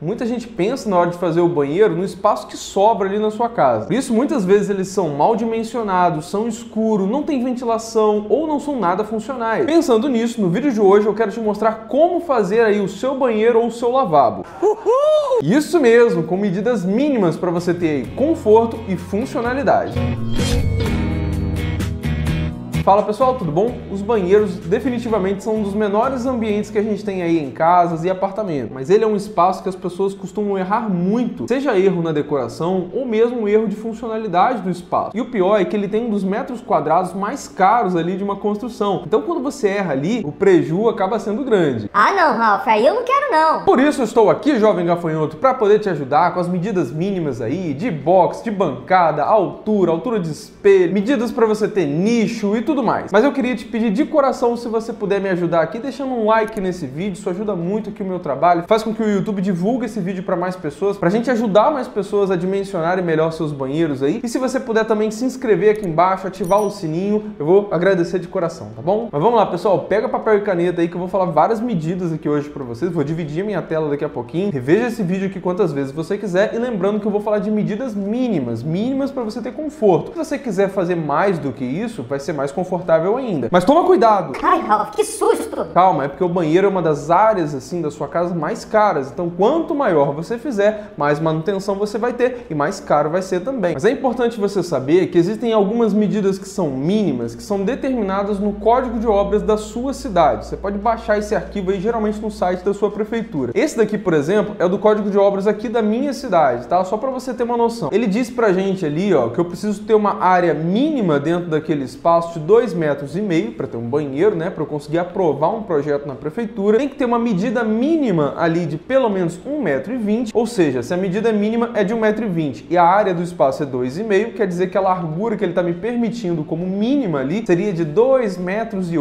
Muita gente pensa na hora de fazer o banheiro no espaço que sobra ali na sua casa. Por isso, muitas vezes eles são mal dimensionados, são escuros, não tem ventilação ou não são nada funcionais. Pensando nisso, no vídeo de hoje eu quero te mostrar como fazer aí o seu banheiro ou o seu lavabo. Uhul! Isso mesmo, com medidas mínimas para você ter aí conforto e funcionalidade. Fala pessoal, tudo bom? Os banheiros definitivamente são um dos menores ambientes que a gente tem aí em casas e apartamentos, mas ele é um espaço que as pessoas costumam errar muito, seja erro na decoração ou mesmo um erro de funcionalidade do espaço. E o pior é que ele tem um dos metros quadrados mais caros ali de uma construção. Então quando você erra ali, o preju acaba sendo grande. Ah não, Ralf, aí eu não quero não. Por isso eu estou aqui, jovem gafanhoto, para poder te ajudar com as medidas mínimas aí, de box, de bancada, altura de espelho, medidas para você ter nicho e tudo mais. Mas eu queria te pedir de coração, se você puder me ajudar aqui, deixando um like nesse vídeo, isso ajuda muito aqui o meu trabalho, faz com que o YouTube divulgue esse vídeo para mais pessoas, pra gente ajudar mais pessoas a dimensionarem melhor seus banheiros aí. E se você puder também se inscrever aqui embaixo, ativar o sininho, eu vou agradecer de coração, tá bom? Mas vamos lá, pessoal, pega papel e caneta aí que eu vou falar várias medidas aqui hoje para vocês, vou dividir a minha tela daqui a pouquinho, reveja esse vídeo aqui quantas vezes você quiser e lembrando que eu vou falar de medidas mínimas para você ter conforto. Se você quiser fazer mais do que isso, vai ser mais confortável ainda. Mas toma cuidado! Ai, Ralf, que susto! Calma, é porque o banheiro é uma das áreas assim da sua casa mais caras. Então, quanto maior você fizer, mais manutenção você vai ter e mais caro vai ser também. Mas é importante você saber que existem algumas medidas que são mínimas, que são determinadas no Código de Obras da sua cidade. Você pode baixar esse arquivo aí geralmente no site da sua prefeitura. Esse daqui, por exemplo, é do Código de Obras aqui da minha cidade, tá? Só para você ter uma noção. Ele diz pra gente ali, ó, que eu preciso ter uma área mínima dentro daquele espaço de 2,5 metros para ter um banheiro, né, para eu conseguir aprovar um projeto na prefeitura. Tem que ter uma medida mínima ali de pelo menos 1,20 m, ou seja, se a medida mínima é de 1,20 m e a área do espaço é 2,5 m, quer dizer que a largura que ele está me permitindo como mínima ali seria de 2,08 metros e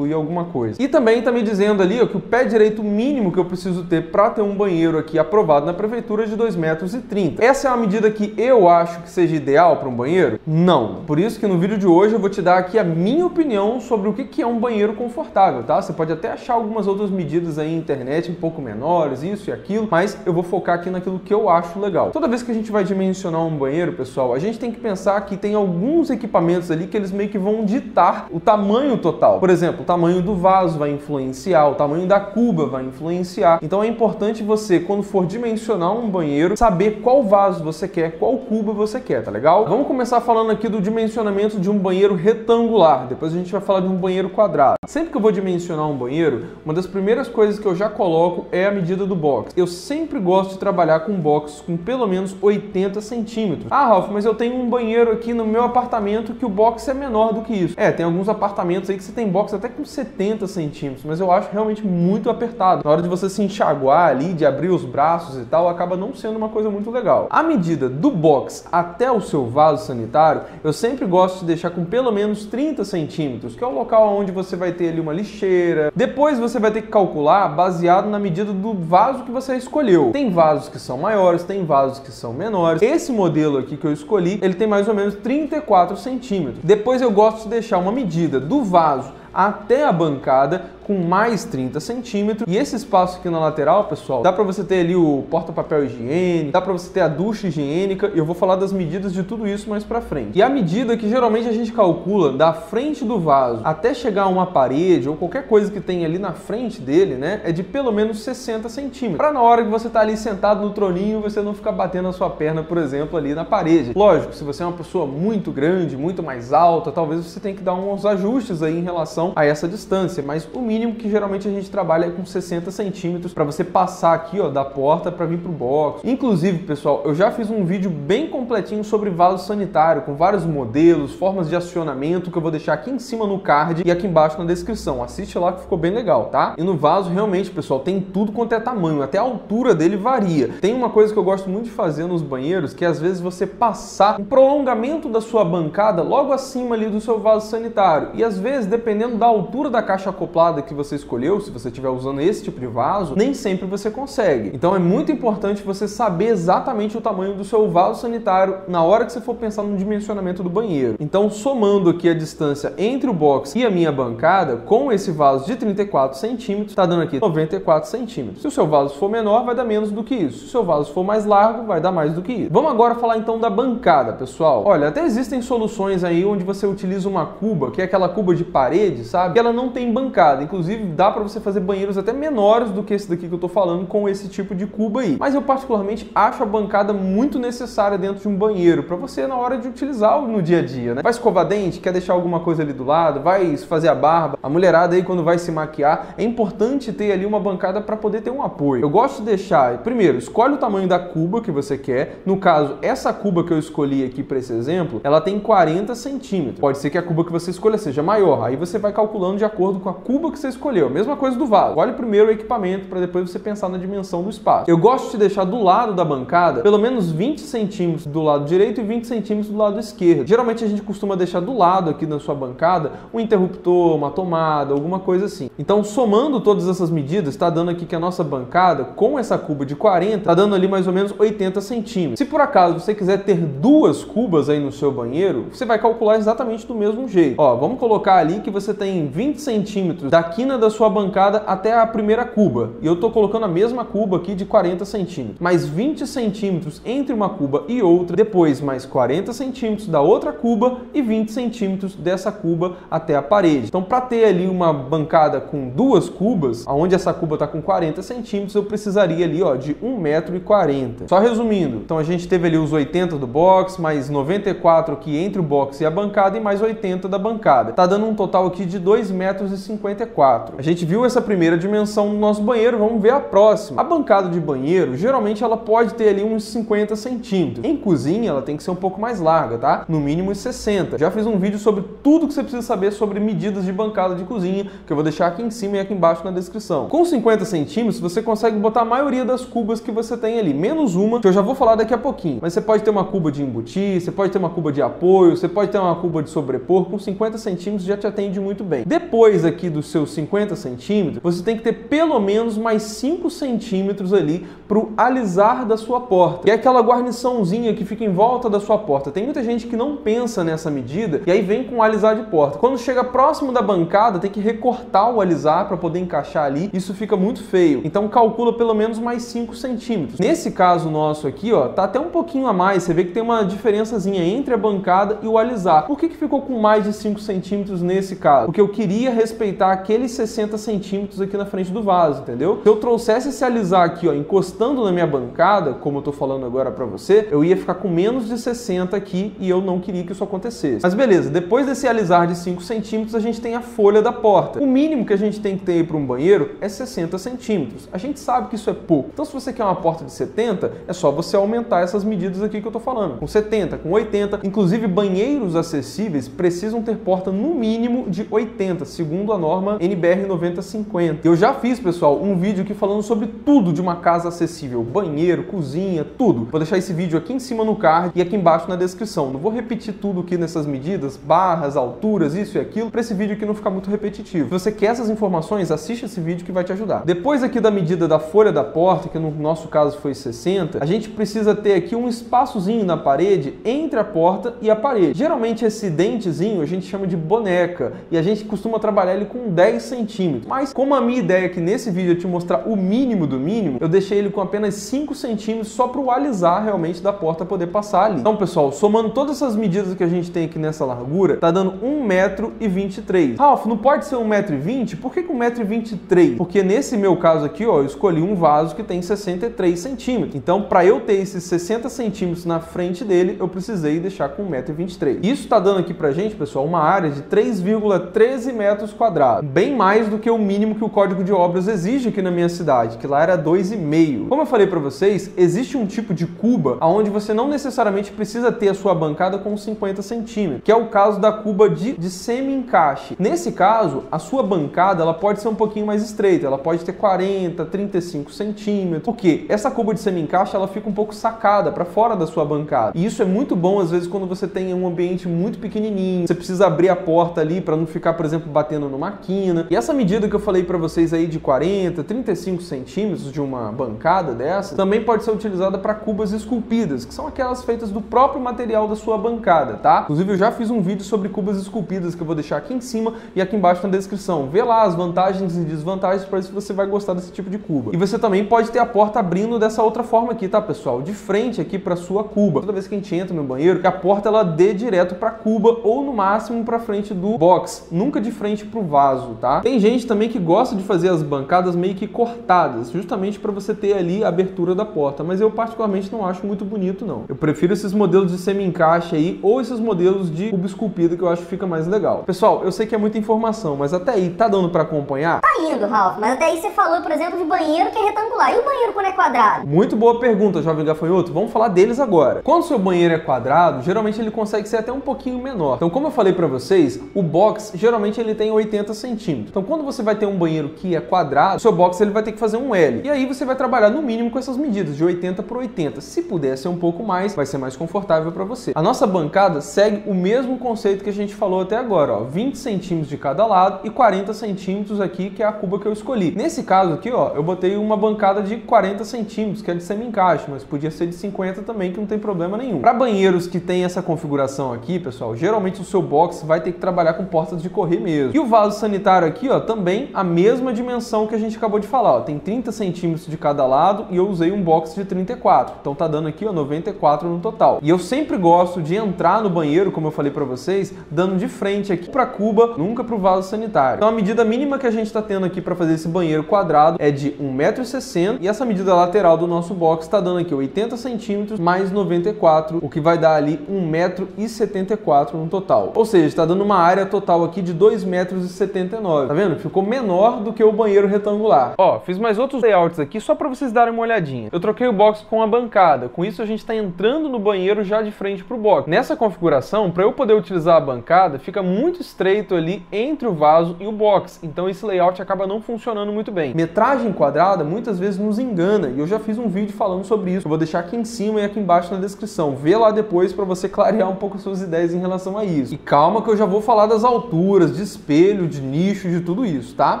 alguma coisa. E também está me dizendo ali, ó, que o pé direito mínimo que eu preciso ter para ter um banheiro aqui aprovado na prefeitura é de 2,30 metros. Essa é uma medida que eu acho que seja ideal para um banheiro? Não. Por isso que no vídeo de hoje eu vou te dar aqui a minha opinião sobre o que é um banheiro confortável, tá? Você pode até achar algumas outras medidas aí na internet um pouco menores, isso e aquilo, mas eu vou focar aqui naquilo que eu acho legal. Toda vez que a gente vai dimensionar um banheiro, pessoal, a gente tem que pensar que tem alguns equipamentos ali que eles meio que vão ditar o tamanho total. Por exemplo, o tamanho do vaso vai influenciar, o tamanho da cuba vai influenciar. Então é importante você, quando for dimensionar um banheiro, saber qual vaso você quer, qual cuba você quer, tá legal? Vamos começar falando aqui do dimensionamento de um banheiro retangular. Depois a gente vai falar de um banheiro quadrado. Sempre que eu vou dimensionar um banheiro, uma das primeiras coisas que eu já coloco é a medida do box. Eu sempre gosto de trabalhar com box com pelo menos 80 centímetros. Ah, Ralf, mas eu tenho um banheiro aqui no meu apartamento que o box é menor do que isso. Tem alguns apartamentos aí que você tem box até com 70 centímetros, mas eu acho realmente muito apertado. Na hora de você se enxaguar ali, de abrir os braços e tal, acaba não sendo uma coisa muito legal. A medida do box até o seu vaso sanitário, eu sempre gosto de deixar com pelo menos 30 centímetros, que é o local onde você vai ter ali uma lixeira. Depois você vai ter que calcular baseado na medida do vaso que você escolheu. Tem vasos que são maiores, tem vasos que são menores. Esse modelo aqui que eu escolhi, ele tem mais ou menos 34 centímetros. Depois eu gosto de deixar uma medida do vaso até a bancada com mais 30 centímetros. E esse espaço aqui na lateral, pessoal, dá para você ter ali o porta-papel higiênico, dá para você ter a ducha higiênica, e eu vou falar das medidas de tudo isso mais para frente. E a medida que geralmente a gente calcula da frente do vaso até chegar a uma parede ou qualquer coisa que tem ali na frente dele, né, é de pelo menos 60 centímetros. Para na hora que você tá ali sentado no troninho, você não ficar batendo a sua perna, por exemplo, ali na parede. Lógico, se você é uma pessoa muito grande, muito mais alta, talvez você tenha que dar uns ajustes aí em relação a essa distância, mas o mínimo que geralmente a gente trabalha é com 60 centímetros para você passar aqui, ó, da porta para vir pro box. Inclusive, pessoal, eu já fiz um vídeo bem completinho sobre vaso sanitário, com vários modelos, formas de acionamento, que eu vou deixar aqui em cima no card e aqui embaixo na descrição. Assiste lá que ficou bem legal, tá? E no vaso, realmente, pessoal, tem tudo quanto é tamanho, até a altura dele varia. Tem uma coisa que eu gosto muito de fazer nos banheiros, que é às vezes você passar um prolongamento da sua bancada logo acima ali do seu vaso sanitário. E às vezes, dependendo da altura da caixa acoplada que você escolheu, se você estiver usando esse tipo de vaso, nem sempre você consegue. Então é muito importante você saber exatamente o tamanho do seu vaso sanitário na hora que você for pensar no dimensionamento do banheiro. Então, somando aqui a distância entre o box e a minha bancada, com esse vaso de 34 centímetros, tá dando aqui 94 centímetros. Se o seu vaso for menor, vai dar menos do que isso. Se o seu vaso for mais largo, vai dar mais do que isso. Vamos agora falar então da bancada, pessoal. Olha, até existem soluções aí onde você utiliza uma cuba, que é aquela cuba de parede, sabe? Que ela não tem bancada. Inclusive, dá para você fazer banheiros até menores do que esse daqui que eu tô falando com esse tipo de cuba aí. Mas eu particularmente acho a bancada muito necessária dentro de um banheiro, para você na hora de utilizar no dia a dia, né? Vai escovar dente, quer deixar alguma coisa ali do lado, vai fazer a barba, a mulherada aí quando vai se maquiar, é importante ter ali uma bancada para poder ter um apoio. Eu gosto de deixar, primeiro, escolhe o tamanho da cuba que você quer. No caso, essa cuba que eu escolhi aqui para esse exemplo, ela tem 40 centímetros. Pode ser que a cuba que você escolha seja maior, aí você vai calculando de acordo com a cuba que você escolheu. Mesma coisa do vaso. Olhe primeiro o equipamento para depois você pensar na dimensão do espaço. Eu gosto de deixar do lado da bancada pelo menos 20 centímetros do lado direito e 20 centímetros do lado esquerdo. Geralmente a gente costuma deixar do lado aqui na sua bancada um interruptor, uma tomada, alguma coisa assim. Então, somando todas essas medidas, está dando aqui que a nossa bancada, com essa cuba de 40, está dando ali mais ou menos 80 centímetros. Se por acaso você quiser ter duas cubas aí no seu banheiro, você vai calcular exatamente do mesmo jeito. Ó, vamos colocar ali que você tem 20 centímetros da quina da sua bancada até a primeira cuba. E eu estou colocando a mesma cuba aqui de 40 centímetros. Mais 20 centímetros entre uma cuba e outra, depois mais 40 centímetros da outra cuba e 20 centímetros dessa cuba até a parede. Então, para ter ali uma bancada com duas cubas, onde essa cuba está com 40 centímetros, eu precisaria ali, ó, de 1,40 m. Só resumindo, então a gente teve ali os 80 do box, mais 94 aqui entre o box e a bancada e mais 80 da bancada. Tá dando um total aqui de 2,54 m. A gente viu essa primeira dimensão no nosso banheiro, vamos ver a próxima. A bancada de banheiro, geralmente ela pode ter ali uns 50 centímetros. Em cozinha, ela tem que ser um pouco mais larga, tá? No mínimo uns 60. Já fiz um vídeo sobre tudo que você precisa saber sobre medidas de bancada de cozinha, que eu vou deixar aqui em cima e aqui embaixo na descrição. Com 50 centímetros, você consegue botar a maioria das cubas que você tem ali, menos uma, que eu já vou falar daqui a pouquinho. Mas você pode ter uma cuba de embutir, você pode ter uma cuba de apoio, você pode ter uma cuba de sobrepor, com 50 centímetros já te atende muito bem. Depois aqui dos seus 50 centímetros, você tem que ter pelo menos mais 5 centímetros ali para o alisar da sua porta, que é aquela guarniçãozinha que fica em volta da sua porta. Tem muita gente que não pensa nessa medida e aí vem com o alisar de porta. Quando chega próximo da bancada, tem que recortar o alisar para poder encaixar ali. Isso fica muito feio. Então calcula pelo menos mais 5 centímetros. Nesse caso nosso aqui, ó, tá até um pouquinho a mais. Você vê que tem uma diferençazinha entre a bancada e o alisar. Por que ficou com mais de 5 centímetros nesse caso? Porque eu queria respeitar aqueles 60 centímetros aqui na frente do vaso, entendeu? Se eu trouxesse esse alisar aqui, ó, encostando na minha bancada, como eu tô falando agora para você, eu ia ficar com menos de 60 aqui e eu não queria que isso acontecesse. Mas beleza, depois desse alisar de 5 centímetros, a gente tem a folha da porta. O mínimo que a gente tem que ter para um banheiro é 60 centímetros. A gente sabe que isso é pouco. Então, se você quer uma porta de 70, é só você aumentar essas medidas aqui que eu tô falando. Com 70, com 80. Inclusive, banheiros acessíveis precisam ter porta no mínimo de 80, segundo a norma NBR 9050. Eu já fiz, pessoal, um vídeo aqui falando sobre tudo de uma casa acessível. Banheiro, cozinha, tudo. Vou deixar esse vídeo aqui em cima no card e aqui embaixo na descrição. Não vou repetir tudo aqui nessas medidas, barras, alturas, isso e aquilo, para esse vídeo aqui não ficar muito repetitivo. Se você quer essas informações, assiste esse vídeo que vai te ajudar. Depois aqui da medida da folha da porta, que no nosso caso foi 60, a gente precisa ter aqui um espaçozinho na parede entre a porta e a parede. Geralmente esse dentezinho a gente chama de boneca e a gente costuma trabalhar ele com 10 centímetros. Mas como a minha ideia aqui nesse vídeo é te mostrar o mínimo do mínimo, eu deixei ele com apenas 5 centímetros só para o alisar realmente da porta poder passar ali. Então, pessoal, somando todas essas medidas que a gente tem aqui nessa largura, tá dando 1,23 m. Ralf, não pode ser 1,20 m? Por que 1,23 m? Porque nesse meu caso aqui, ó, eu escolhi um vaso que tem 63 centímetros. Então, para eu ter esses 60 centímetros na frente dele, eu precisei deixar com 1,23 m. Isso tá dando aqui pra gente, pessoal, uma área de 3,13 metros quadrados. Bem mais do que o mínimo que o Código de Obras exige aqui na minha cidade, que lá era 2,5. Como eu falei para vocês, existe um tipo de cuba onde você não necessariamente precisa ter a sua bancada com 50 centímetros, que é o caso da cuba de semi-encaixe. Nesse caso, a sua bancada ela pode ser um pouquinho mais estreita, ela pode ter 40, 35 centímetros, porque essa cuba de semi-encaixe ela fica um pouco sacada para fora da sua bancada. E isso é muito bom às vezes quando você tem um ambiente muito pequenininho, você precisa abrir a porta ali para não ficar, por exemplo, batendo numa quina. piscina. E essa medida que eu falei para vocês aí de 40, 35 centímetros de uma bancada dessa, também pode ser utilizada para cubas esculpidas, que são aquelas feitas do próprio material da sua bancada, tá? Inclusive eu já fiz um vídeo sobre cubas esculpidas que eu vou deixar aqui em cima e aqui embaixo na descrição. Vê lá as vantagens e desvantagens para ver se você vai gostar desse tipo de cuba. E você também pode ter a porta abrindo dessa outra forma aqui, tá, pessoal? De frente aqui para sua cuba. Toda vez que a gente entra no banheiro, que a porta ela dê direto para a cuba ou no máximo para frente do box, nunca de frente pro vaso, tá? Tem gente também que gosta de fazer as bancadas meio que cortadas, justamente para você ter ali a abertura da porta, mas eu particularmente não acho muito bonito, não. Eu prefiro esses modelos de semi-encaixe aí ou esses modelos de cubo esculpido que eu acho que fica mais legal. Pessoal, eu sei que é muita informação, mas até aí tá dando para acompanhar? Tá indo, Ralph, mas até aí você falou, por exemplo, de banheiro que é retangular. E o banheiro quando é quadrado? Muito boa pergunta, jovem gafanhoto. Vamos falar deles agora. Quando o seu banheiro é quadrado, geralmente ele consegue ser até um pouquinho menor. Então, como eu falei para vocês, o box geralmente ele tem 80 centímetros. Então, quando você vai ter um banheiro que é quadrado, o seu box ele vai ter que fazer um L. E aí você vai trabalhar no mínimo com essas medidas, de 80 por 80. Se puder ser um pouco mais, vai ser mais confortável para você. A nossa bancada segue o mesmo conceito que a gente falou até agora, ó, 20 centímetros de cada lado e 40 centímetros aqui, que é a cuba que eu escolhi. Nesse caso aqui, ó, eu botei uma bancada de 40 centímetros, que é de semi-encaixe, mas podia ser de 50 também, que não tem problema nenhum. Para banheiros que tem essa configuração aqui, pessoal, geralmente o seu box vai ter que trabalhar com portas de correr mesmo. E o vaso sanitário aqui, ó, também a mesma dimensão que a gente acabou de falar, ó, tem 30 centímetros de cada lado e eu usei um box de 34. Então tá dando aqui, ó, 94 no total. E eu sempre gosto de entrar no banheiro, como eu falei para vocês, dando de frente aqui para a cuba, nunca para o vaso sanitário. Então a medida mínima que a gente está tendo aqui para fazer esse banheiro quadrado é de 1,60 m e essa medida lateral do nosso box está dando aqui 80 centímetros mais 94, o que vai dar ali 1,74 m no total. Ou seja, está dando uma área total aqui de 2,79 m. Tá vendo? Ficou menor do que o banheiro retangular. Ó, fiz mais outros layouts aqui só para vocês darem uma olhadinha. Eu troquei o box com a bancada. Com isso a gente está entrando no banheiro já de frente para o box. Nessa configuração, para eu poder utilizar a bancada, fica muito estreito ali entre o vaso e o box. Então esse layout acaba não funcionando muito bem. Metragem quadrada muitas vezes nos engana e eu já fiz um vídeo falando sobre isso. Eu vou deixar aqui em cima e aqui embaixo na descrição. Vê lá depois para você clarear um pouco suas ideias em relação a isso. E calma que eu já vou falar das alturas, de espelho, de nicho, de tudo isso, tá?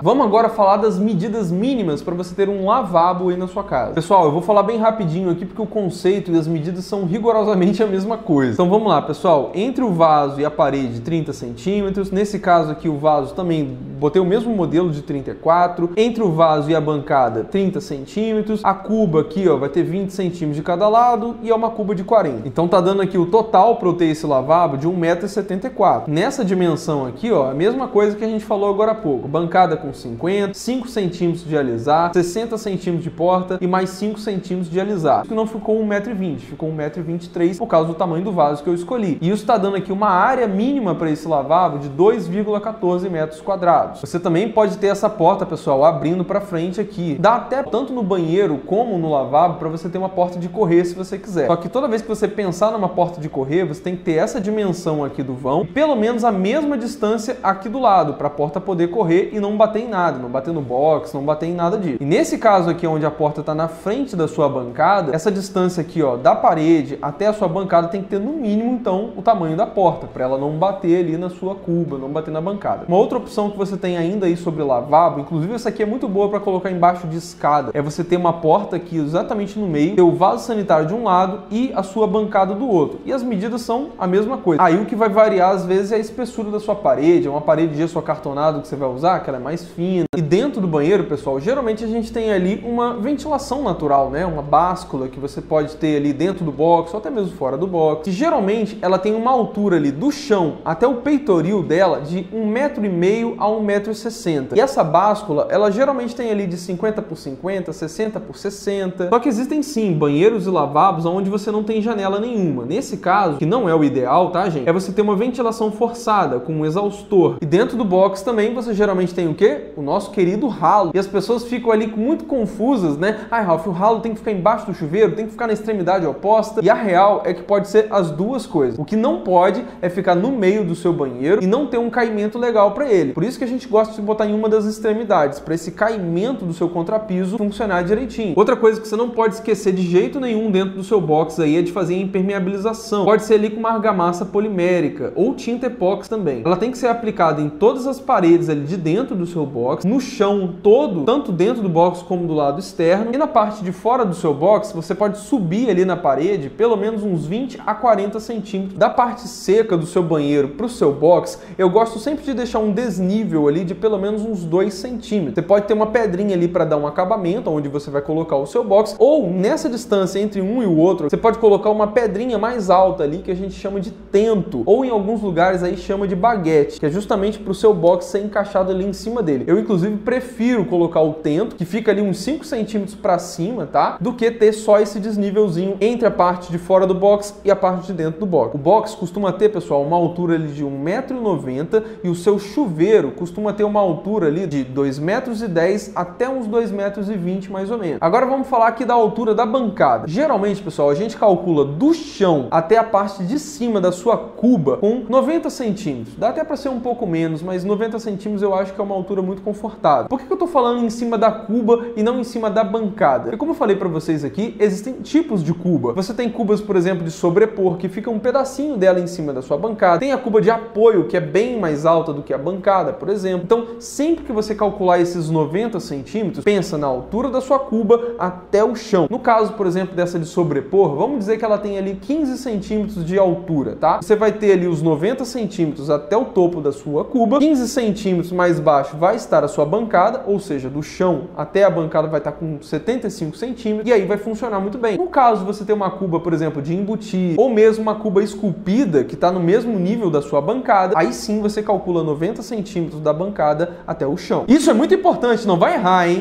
Vamos agora falar das medidas mínimas para você ter um lavabo aí na sua casa. Pessoal, eu vou falar bem rapidinho aqui porque o conceito e as medidas são rigorosamente a mesma coisa. Então vamos lá, pessoal. Entre o vaso e a parede, 30 centímetros. Nesse caso aqui, o vaso também botei o mesmo modelo de 34. Entre o vaso e a bancada, 30 centímetros. A cuba aqui, ó, vai ter 20 centímetros de cada lado e é uma cuba de 40. Então tá dando aqui o total para eu ter esse lavabo de 1,74 m. Nessa dimensão aqui, ó, a mesma coisa que a gente falou agora há pouco. Bancada com 50, 5 centímetros de alisar, 60 centímetros de porta e mais 5 centímetros de alisar. Isso não ficou 1,20 m, ficou 1,23 m por causa do tamanho do vaso que eu escolhi. E isso está dando aqui uma área mínima para esse lavabo de 2,14 metros quadrados. Você também pode ter essa porta, pessoal, abrindo para frente aqui. Dá até tanto no banheiro como no lavabo para você ter uma porta de correr se você quiser. Só que toda vez que você pensar numa porta de correr, você tem que ter essa dimensão aqui do vão e pelo menos a mesma distância aqui do lado para a porta poder correr e não bater em nada, não bater no box, não bater em nada disso. E nesse caso aqui onde a porta está na frente da sua bancada, essa distância aqui, ó, da parede até a sua bancada tem que ter no mínimo então o tamanho da porta, para ela não bater ali na sua cuba, não bater na bancada. Uma outra opção que você tem ainda aí sobre lavabo, inclusive essa aqui é muito boa para colocar embaixo de escada, é você ter uma porta aqui exatamente no meio, ter o vaso sanitário de um lado e a sua bancada do outro. E as medidas são a mesma coisa. Aí o que vai variar às vezes é a espessura da sua parede, é uma parede de gesso acartonado que você vai usar, que ela é mais fina. E dentro do banheiro, pessoal, geralmente a gente tem ali uma ventilação natural, né? Uma báscula que você pode ter ali dentro do box ou até mesmo fora do box. E geralmente ela tem uma altura ali do chão até o peitoril dela de 1,5 m a 1,60 m. E essa báscula, ela geralmente tem ali de 50 por 50, 60 por 60. Só que existem sim banheiros e lavabos onde você não tem janela nenhuma. Nesse caso, que não é o ideal, tá, gente? É você ter uma ventilação forçada com um exaustor. E dentro do box também você geralmente tem o quê? O nosso querido ralo. E as pessoas ficam ali muito confusas, né? Ai, Ralph, o ralo tem que ficar embaixo do chuveiro, tem que ficar na extremidade oposta. E a real é que pode ser as duas coisas. O que não pode é ficar no meio do seu banheiro e não ter um caimento legal para ele. Por isso que a gente gosta de botar em uma das extremidades, para esse caimento do seu contrapiso funcionar direitinho. Outra coisa que você não pode esquecer de jeito nenhum dentro do seu box aí é de fazer a impermeabilização. Pode ser ali com uma argamassa polimérica ou tinta epóxi também. Ela tem que ser aplicada em todas as paredes ali de dentro do seu box, no chão todo, tanto dentro do box como do lado externo, e na parte de fora do seu box você pode subir ali na parede pelo menos uns 20 a 40 centímetros. Da parte seca do seu banheiro para o seu box, eu gosto sempre de deixar um desnível ali de pelo menos uns 2 centímetros. Você pode ter uma pedrinha ali para dar um acabamento, onde você vai colocar o seu box, ou nessa distância entre um e o outro, você pode colocar uma pedrinha mais alta ali, que a gente chama de tento, ou em alguns lugares aí chama de baguete, que é justamente para o seu box ser encaixado ali em cima dele. Eu, inclusive, prefiro colocar o tento, que fica ali uns 5 centímetros para cima, tá? Do que ter só esse desnívelzinho entre a parte de fora do box e a parte de dentro do box. O box costuma ter, pessoal, uma altura ali de 1,90 m e o seu chuveiro costuma ter uma altura ali de 2,10 m até uns 2,20 m mais ou menos. Agora vamos falar aqui da altura da bancada. Geralmente, pessoal, a gente calcula do chão até a parte de cima da sua cuba com 90 centímetros. Dá até para ser um pouco menos, mas 90 centímetros eu acho que é uma altura muito confortável. Por que eu tô falando em cima da cuba e não em cima da bancada? Porque como eu falei para vocês aqui, existem tipos de cuba. Você tem cubas, por exemplo, de sobrepor, que fica um pedacinho dela em cima da sua bancada. Tem a cuba de apoio, que é bem mais alta do que a bancada, por exemplo. Então, sempre que você calcular esses 90 centímetros, pensa na altura da sua cuba até o chão. No caso, por exemplo, dessa de sobrepor, vamos dizer que ela tem ali 15 centímetros de altura, tá? Você vai ter ali os 90 centímetros até o topo da sua cuba, 15 centímetros mais baixo vai estar a sua bancada, ou seja, do chão até a bancada vai estar com 75 centímetros, e aí vai funcionar muito bem. No caso, você ter uma cuba, por exemplo, de embutir, ou mesmo uma cuba esculpida, que está no mesmo nível da sua bancada, aí sim você calcula 90 centímetros da bancada até o chão. Isso é muito importante, não vai errar, hein?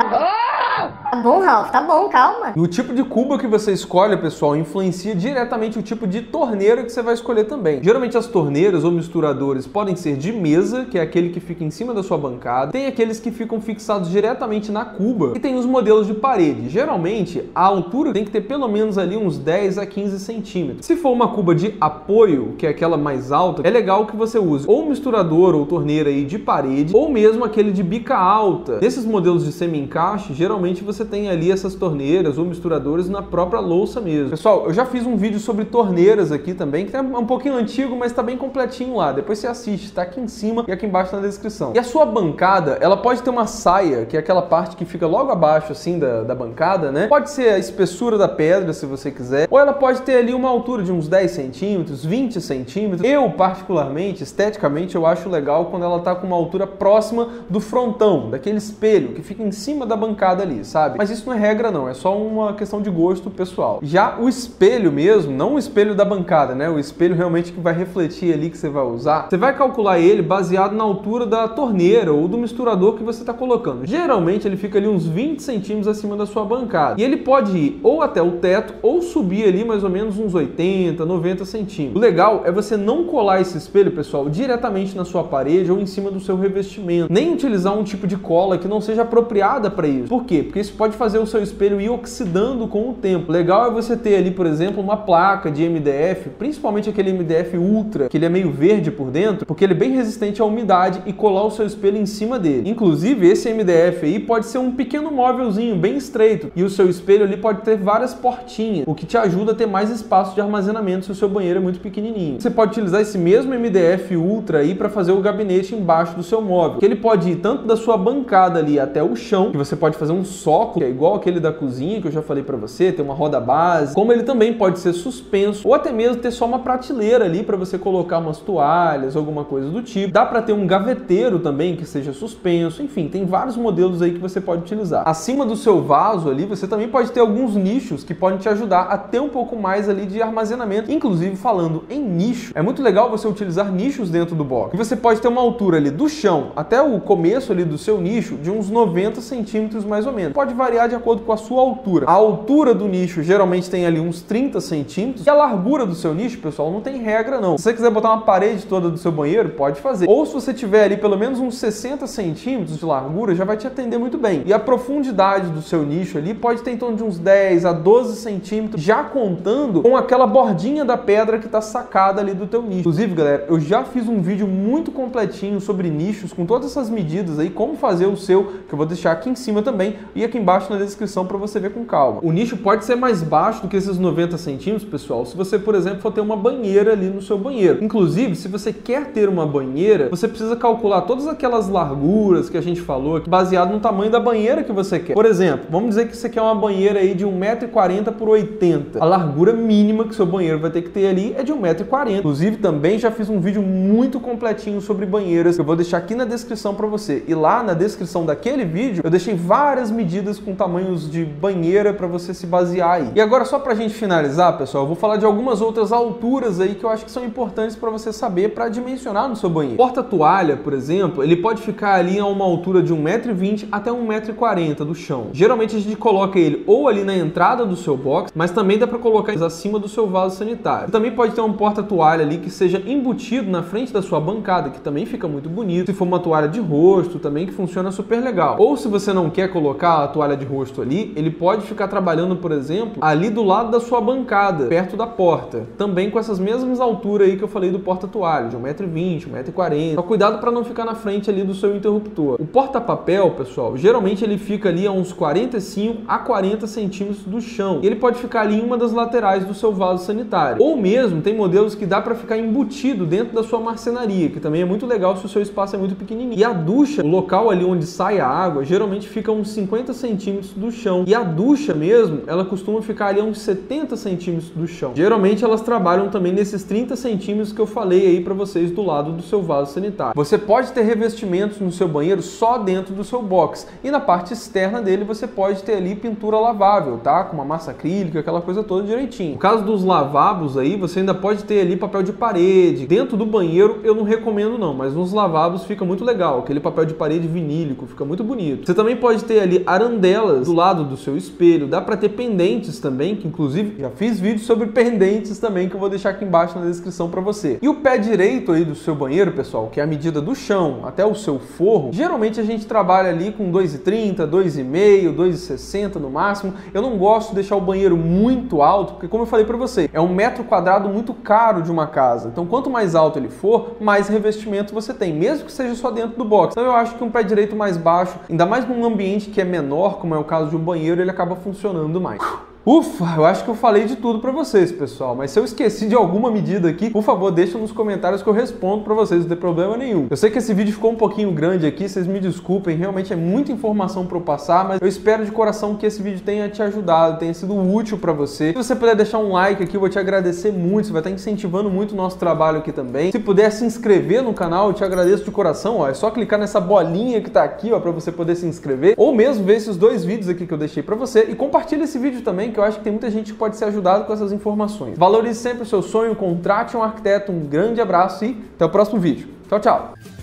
Tá bom, Ralph, tá bom, calma. E o tipo de cuba que você escolhe, pessoal, influencia diretamente o tipo de torneira que você vai escolher também. Geralmente as torneiras ou misturadores podem ser de mesa, que é aquele que fica em cima da sua bancada. Tem aqueles que ficam fixados diretamente na cuba. E tem os modelos de parede. Geralmente, a altura tem que ter pelo menos ali uns 10 a 15 centímetros. Se for uma cuba de apoio, que é aquela mais alta, é legal que você use ou misturador ou torneira aí de parede, ou mesmo aquele de bica alta. Nesses modelos de semi-encaixe, geralmente você tem ali essas torneiras ou misturadores na própria louça mesmo. Pessoal, eu já fiz um vídeo sobre torneiras aqui também, que é um pouquinho antigo, mas tá bem completinho lá. Depois você assiste, tá aqui em cima e aqui embaixo na descrição. E a sua bancada, ela pode ter uma saia, que é aquela parte que fica logo abaixo, assim, da bancada, né? Pode ser a espessura da pedra, se você quiser, ou ela pode ter ali uma altura de uns 10 centímetros, 20 centímetros. Eu, particularmente, esteticamente, eu acho legal quando ela tá com uma altura próxima do frontão, daquele espelho que fica em cima da bancada ali, sabe? Mas isso não é regra não, é só uma questão de gosto pessoal. Já o espelho mesmo, não o espelho da bancada, né? O espelho realmente que vai refletir ali que você vai usar, você vai calcular ele baseado na altura da torneira ou do misturador que você está colocando. Geralmente ele fica ali uns 20 centímetros acima da sua bancada. E ele pode ir ou até o teto ou subir ali mais ou menos uns 80, 90 centímetros. O legal é você não colar esse espelho, pessoal, diretamente na sua parede ou em cima do seu revestimento. Nem utilizar um tipo de cola que não seja apropriada para isso. Por quê? Porque isso pode fazer o seu espelho ir oxidando com o tempo. Legal é você ter ali, por exemplo, uma placa de MDF, principalmente aquele MDF Ultra, que ele é meio verde por dentro, porque ele é bem resistente à umidade, e colar o seu espelho em cima dele. Inclusive, esse MDF aí pode ser um pequeno móvelzinho bem estreito, e o seu espelho ali pode ter várias portinhas, o que te ajuda a ter mais espaço de armazenamento se o seu banheiro é muito pequenininho. Você pode utilizar esse mesmo MDF Ultra aí para fazer o gabinete embaixo do seu móvel, que ele pode ir tanto da sua bancada ali até o chão, que você pode fazer um soco, que é igual aquele da cozinha que eu já falei para você, ter uma roda base, como ele também pode ser suspenso, ou até mesmo ter só uma prateleira ali para você colocar umas toalhas, alguma coisa do tipo. Dá para ter um gaveteiro também que seja suspenso, enfim, tem vários modelos aí que você pode utilizar. Acima do seu vaso ali, você também pode ter alguns nichos que podem te ajudar a ter um pouco mais ali de armazenamento. Inclusive, falando em nicho, é muito legal você utilizar nichos dentro do box. E você pode ter uma altura ali do chão até o começo ali do seu nicho de uns 90 centímetros mais ou menos. Pode variar de acordo com a sua altura. A altura do nicho geralmente tem ali uns 30 centímetros, e a largura do seu nicho, pessoal, não tem regra não. Se você quiser botar uma parede toda do seu banheiro, pode fazer. Ou se você tiver ali pelo menos uns 60 centímetros de largura, já vai te atender muito bem. E a profundidade do seu nicho ali pode ter em torno de uns 10 a 12 centímetros, já contando com aquela bordinha da pedra que está sacada ali do teu nicho. Inclusive, galera, eu já fiz um vídeo muito completinho sobre nichos, com todas essas medidas aí, como fazer o seu, que eu vou deixar aqui em cima também e aqui embaixo na descrição para você ver com calma. O nicho pode ser mais baixo do que esses 90 centímetros, pessoal, se você, por exemplo, for ter uma banheira ali no seu banheiro. Inclusive, se você quer ter uma banheira, você precisa calcular todas aquelas larguras que a gente falou aqui, baseado no tamanho da banheira que você quer. Por exemplo, vamos dizer que você quer uma banheira aí de 1,40 m por 80. A largura mínima que seu banheiro vai ter que ter ali é de 1,40 m. Inclusive, também já fiz um vídeo muito completinho sobre banheiras, que eu vou deixar aqui na descrição para você. E lá na descrição daquele vídeo, eu deixei várias medidas com tamanhos de banheira para você se basear aí. E agora, só pra gente finalizar, pessoal, eu vou falar de algumas outras alturas aí que eu acho que são importantes para você saber para dimensionar no seu banheiro. Porta-toalha, por exemplo, ele pode ficar ali a uma altura de 1,20 m até 1,40 m do chão. Geralmente a gente coloca ele ou ali na entrada do seu box, mas também dá para colocar acima do seu vaso sanitário. Você também pode ter um porta-toalha ali que seja embutido na frente da sua bancada, que também fica muito bonito. Se for uma toalha de rosto, também que funciona super legal. Ou se você não quer colocar a toalha de rosto ali, ele pode ficar trabalhando, por exemplo, ali do lado da sua bancada, perto da porta. Também com essas mesmas alturas aí que eu falei do porta-toalha, de 1,20 m, 1,40 m. Só cuidado para não ficar na frente ali do seu interruptor. O porta-papel, pessoal, geralmente ele fica ali a uns 45 a 40 centímetros do chão. E ele pode ficar ali em uma das laterais do seu vaso sanitário. Ou mesmo, tem modelos que dá para ficar embutido dentro da sua marcenaria, que também é muito legal se o seu espaço é muito pequenininho. E a ducha, o local ali onde sai a água, geralmente fica a uns 50 centímetros do chão. E a ducha mesmo, ela costuma ficar ali a uns 70 centímetros do chão. Geralmente elas trabalham também nesses 30 centímetros que eu falei aí para vocês do lado do seu vaso sanitário. Você pode ter revestimentos no seu banheiro só dentro do seu box. E na parte externa dele você pode ter ali pintura lavável, tá? Com uma massa acrílica, aquela coisa toda direitinho. No caso dos lavabos aí, você ainda pode ter ali papel de parede. Dentro do banheiro eu não recomendo não, mas nos lavabos fica muito legal. Aquele papel de parede vinílico, fica muito bonito. Você também pode ter ali arandelas do lado do seu espelho. Dá para ter pendentes também, que inclusive já fiz vídeo sobre pendentes também, que eu vou deixar aqui embaixo na descrição para você. E o pé direito aí do seu banheiro, pessoal, que é a medida do chão até o seu forro, geralmente a gente trabalha ali com 2,30, 2,5, 2,60 no máximo. Eu não gosto de deixar o banheiro muito alto, porque como eu falei para você, é 1 metro quadrado muito caro de uma casa. Então quanto mais alto ele for, mais revestimento você tem, mesmo que seja só dentro do box. Então eu acho que um pé direito mais baixo, ainda mais num ambiente que é menor, como é o caso de um banheiro, ele acaba funcionando mais. Ufa, eu acho que eu falei de tudo pra vocês, pessoal, mas se eu esqueci de alguma medida aqui, por favor, deixa nos comentários que eu respondo pra vocês, não tem problema nenhum. Eu sei que esse vídeo ficou um pouquinho grande aqui, vocês me desculpem, realmente é muita informação pra eu passar, mas eu espero de coração que esse vídeo tenha te ajudado, tenha sido útil pra você. Se você puder deixar um like aqui, eu vou te agradecer muito, você vai estar incentivando muito o nosso trabalho aqui também. Se puder se inscrever no canal, eu te agradeço de coração, ó, é só clicar nessa bolinha que tá aqui, ó, pra você poder se inscrever, ou mesmo ver esses 2 vídeos aqui que eu deixei pra você, e compartilha esse vídeo também, que eu acho que tem muita gente que pode ser ajudado com essas informações. Valorize sempre o seu sonho, contrate um arquiteto, um grande abraço e até o próximo vídeo. Tchau, tchau!